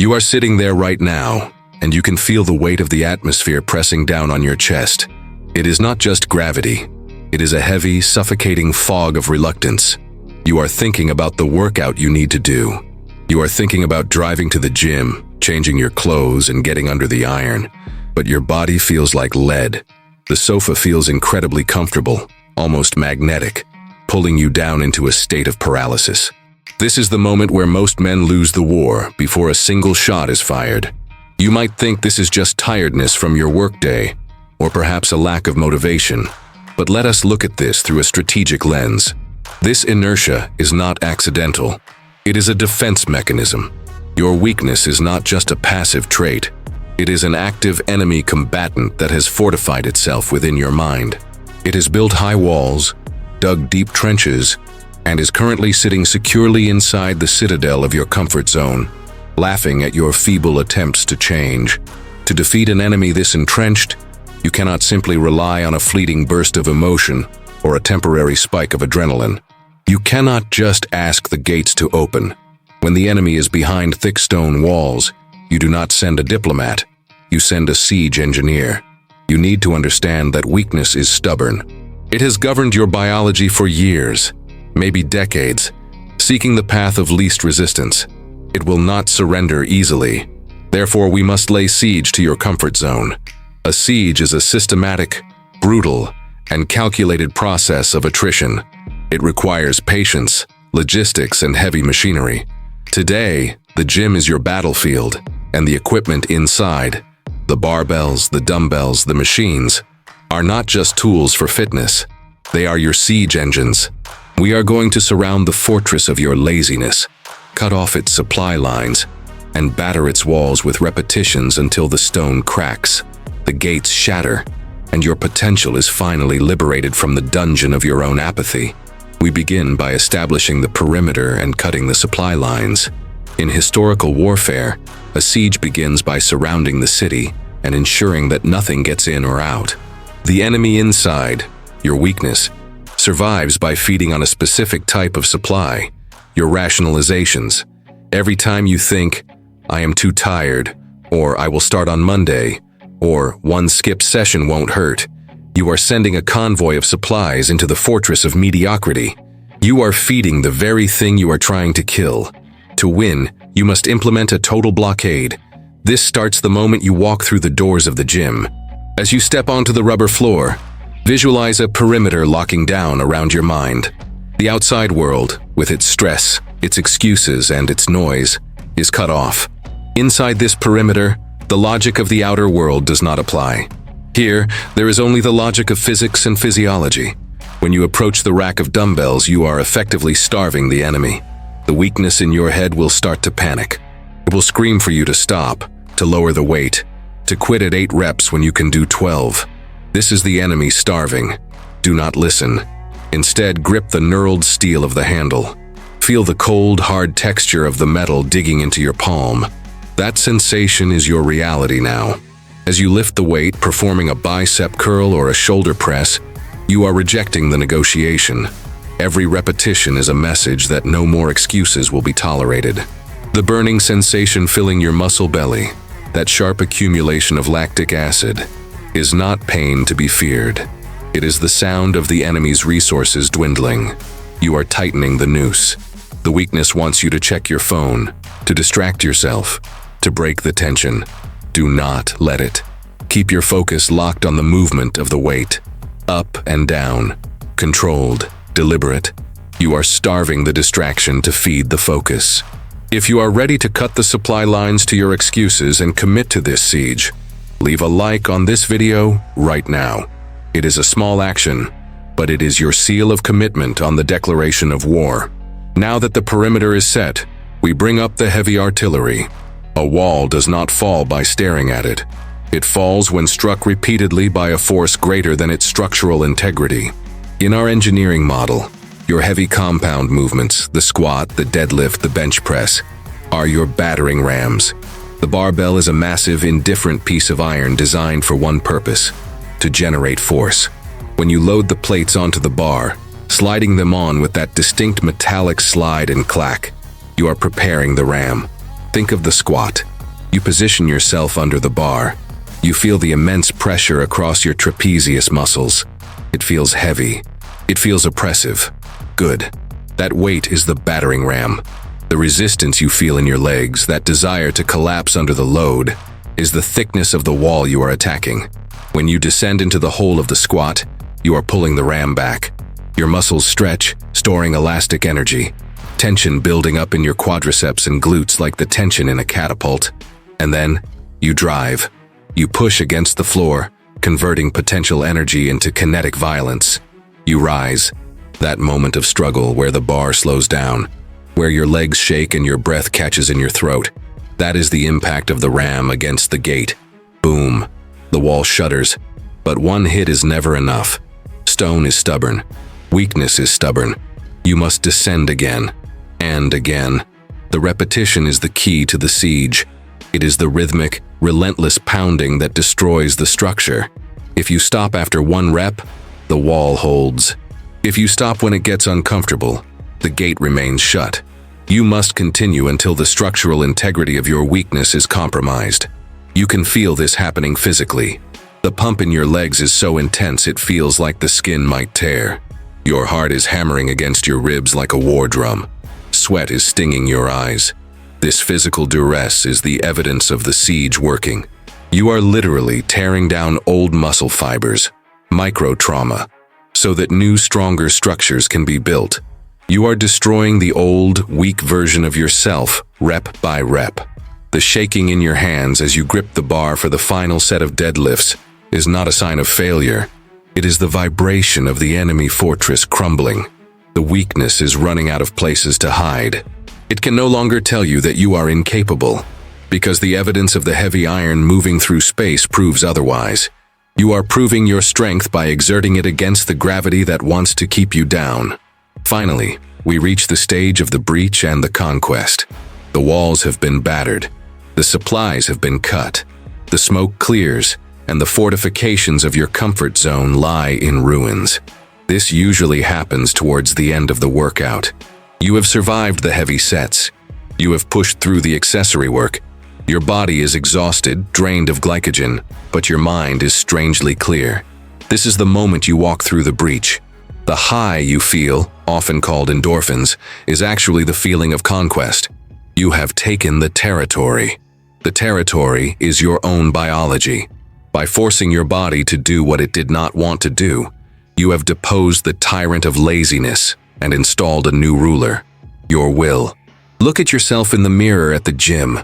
You are sitting there right now, and you can feel the weight of the atmosphere pressing down on your chest. It is not just gravity. It is a heavy, suffocating fog of reluctance. You are thinking about the workout you need to do. You are thinking about driving to the gym, changing your clothes, and getting under the iron. But your body feels like lead. The sofa feels incredibly comfortable, almost magnetic, pulling you down into a state of paralysis. This is the moment where most men lose the war before a single shot is fired. You might think this is just tiredness from your workday, or perhaps a lack of motivation. But let us look at this through a strategic lens. This inertia is not accidental. It is a defense mechanism. Your weakness is not just a passive trait. It is an active enemy combatant that has fortified itself within your mind. It has built high walls, dug deep trenches, and is currently sitting securely inside the citadel of your comfort zone, laughing at your feeble attempts to change. To defeat an enemy this entrenched, you cannot simply rely on a fleeting burst of emotion or a temporary spike of adrenaline. You cannot just ask the gates to open. When the enemy is behind thick stone walls, you do not send a diplomat. You send a siege engineer. You need to understand that weakness is stubborn. It has governed your biology for years, maybe decades, seeking the path of least resistance. It will not surrender easily. Therefore, we must lay siege to your comfort zone. A siege is a systematic, brutal, and calculated process of attrition. It requires patience, logistics, and heavy machinery. Today, the gym is your battlefield, and the equipment inside, the barbells, the dumbbells, the machines, are not just tools for fitness. They are your siege engines. We are going to surround the fortress of your laziness, cut off its supply lines, and batter its walls with repetitions until the stone cracks, the gates shatter, and your potential is finally liberated from the dungeon of your own apathy. We begin by establishing the perimeter and cutting the supply lines. In historical warfare, a siege begins by surrounding the city and ensuring that nothing gets in or out. The enemy inside, your weakness, survives by feeding on a specific type of supply, your rationalizations. Every time you think, "I am too tired," or "I will start on Monday," or "one skipped session won't hurt," you are sending a convoy of supplies into the fortress of mediocrity. You are feeding the very thing you are trying to kill. To win, you must implement a total blockade. This starts the moment you walk through the doors of the gym. As you step onto the rubber floor, visualize a perimeter locking down around your mind. The outside world, with its stress, its excuses, and its noise, is cut off. Inside this perimeter, the logic of the outer world does not apply. Here, there is only the logic of physics and physiology. When you approach the rack of dumbbells, you are effectively starving the enemy. The weakness in your head will start to panic. It will scream for you to stop, to lower the weight, to quit at 8 reps when you can do 12. This is the enemy starving. Do not listen. Instead, grip the knurled steel of the handle. Feel the cold, hard texture of the metal digging into your palm. That sensation is your reality now. As you lift the weight, performing a bicep curl or a shoulder press, you are rejecting the negotiation. Every repetition is a message that no more excuses will be tolerated. The burning sensation filling your muscle belly, that sharp accumulation of lactic acid, is not pain to be feared. It is the sound of the enemy's resources dwindling. You are tightening the noose. The weakness wants you to check your phone, to distract yourself, to break the tension. Do not let it. Keep your focus locked on the movement of the weight. Up and down, controlled, deliberate. You are starving the distraction to feed the focus. If you are ready to cut the supply lines to your excuses and commit to this siege, leave a like on this video right now. It is a small action, but it is your seal of commitment on the declaration of war. Now that the perimeter is set, we bring up the heavy artillery. A wall does not fall by staring at it. It falls when struck repeatedly by a force greater than its structural integrity. In our engineering model, your heavy compound movements, the squat, the deadlift, the bench press, are your battering rams. The barbell is a massive, indifferent piece of iron designed for one purpose: to generate force. When you load the plates onto the bar, sliding them on with that distinct metallic slide and clack, you are preparing the ram. Think of the squat, You position yourself under the bar. You feel the immense pressure across your trapezius muscles. It feels heavy. It feels oppressive. Good. That weight is the battering ram. The resistance you feel in your legs, that desire to collapse under the load, is the thickness of the wall you are attacking. When you descend into the hole of the squat, you are pulling the ram back. Your muscles stretch, storing elastic energy. Tension building up in your quadriceps and glutes like the tension in a catapult. And then, you drive. You push against the floor, converting potential energy into kinetic violence. You rise. That moment of struggle where the bar slows down, where your legs shake and your breath catches in your throat. That is the impact of the ram against the gate. Boom. The wall shudders. But one hit is never enough. Stone is stubborn. Weakness is stubborn. You must descend again. And again. The repetition is the key to the siege. It is the rhythmic, relentless pounding that destroys the structure. If you stop after one rep, the wall holds. If you stop when it gets uncomfortable, the gate remains shut. You must continue until the structural integrity of your weakness is compromised. You can feel this happening physically. The pump in your legs is so intense it feels like the skin might tear. Your heart is hammering against your ribs like a war drum. Sweat is stinging your eyes. This physical duress is the evidence of the siege working. You are literally tearing down old muscle fibers, micro-trauma, so that new, stronger structures can be built. You are destroying the old, weak version of yourself, rep by rep. The shaking in your hands as you grip the bar for the final set of deadlifts is not a sign of failure. It is the vibration of the enemy fortress crumbling. The weakness is running out of places to hide. It can no longer tell you that you are incapable, because the evidence of the heavy iron moving through space proves otherwise. You are proving your strength by exerting it against the gravity that wants to keep you down. Finally, we reach the stage of the breach and the conquest. The walls have been battered. The supplies have been cut. The smoke clears, and the fortifications of your comfort zone lie in ruins. This usually happens towards the end of the workout. You have survived the heavy sets. You have pushed through the accessory work. Your body is exhausted, drained of glycogen, but your mind is strangely clear. This is the moment you walk through the breach. The high you feel, often called endorphins, is actually the feeling of conquest. You have taken the territory. The territory is your own biology. By forcing your body to do what it did not want to do, you have deposed the tyrant of laziness and installed a new ruler, your will. Look at yourself in the mirror at the gym.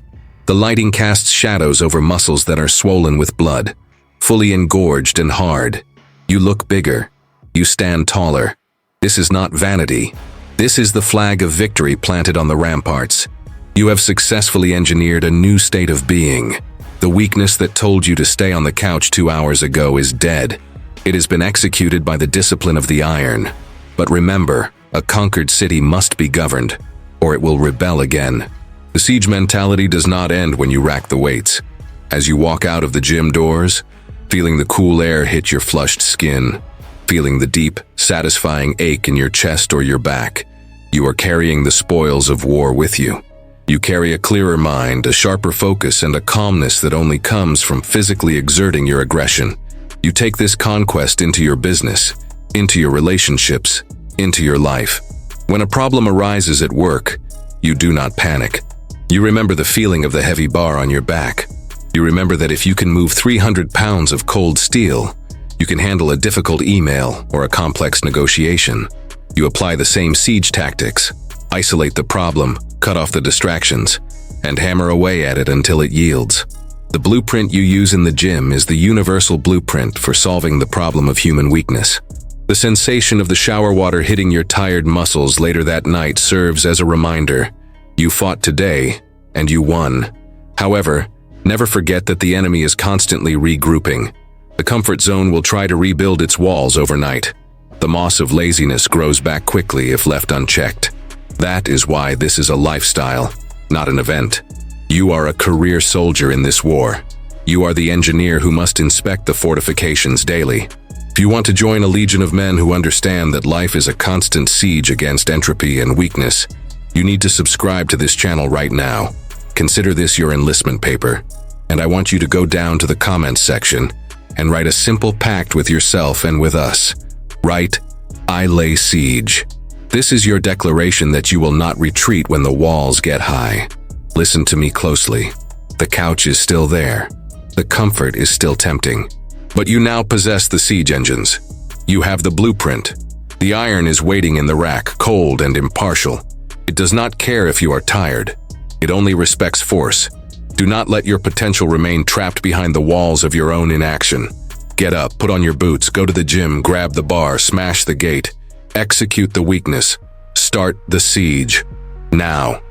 The lighting casts shadows over muscles that are swollen with blood, fully engorged and hard. You look bigger. You stand taller. This is not vanity. This is the flag of victory planted on the ramparts. You have successfully engineered a new state of being. The weakness that told you to stay on the couch 2 hours ago is dead. It has been executed by the discipline of the iron. But remember, a conquered city must be governed, or it will rebel again. The siege mentality does not end when you rack the weights. As you walk out of the gym doors, feeling the cool air hit your flushed skin, feeling the deep, satisfying ache in your chest or your back, you are carrying the spoils of war with you. You carry a clearer mind, a sharper focus, and a calmness that only comes from physically exerting your aggression. You take this conquest into your business, into your relationships, into your life. When a problem arises at work, you do not panic. You remember the feeling of the heavy bar on your back. You remember that if you can move 300 pounds of cold steel, you can handle a difficult email or a complex negotiation. You apply the same siege tactics, isolate the problem, cut off the distractions, and hammer away at it until it yields. The blueprint you use in the gym is the universal blueprint for solving the problem of human weakness. The sensation of the shower water hitting your tired muscles later that night serves as a reminder. You fought today, and you won. However, never forget that the enemy is constantly regrouping. The comfort zone will try to rebuild its walls overnight. The moss of laziness grows back quickly if left unchecked. That is why this is a lifestyle, not an event. You are a career soldier in this war. You are the engineer who must inspect the fortifications daily. If you want to join a legion of men who understand that life is a constant siege against entropy and weakness, you need to subscribe to this channel right now. Consider this your enlistment paper, and I want you to go down to the comments section and write a simple pact with yourself and with us. Write, "I lay siege." This is your declaration that you will not retreat when the walls get high. Listen to me closely. The couch is still there. The comfort is still tempting. But you now possess the siege engines. You have the blueprint. The iron is waiting in the rack, cold and impartial. It does not care if you are tired. It only respects force. Do not let your potential remain trapped behind the walls of your own inaction. Get up, put on your boots, go to the gym, grab the bar, smash the gate. Execute the weakness. Start the siege. Now.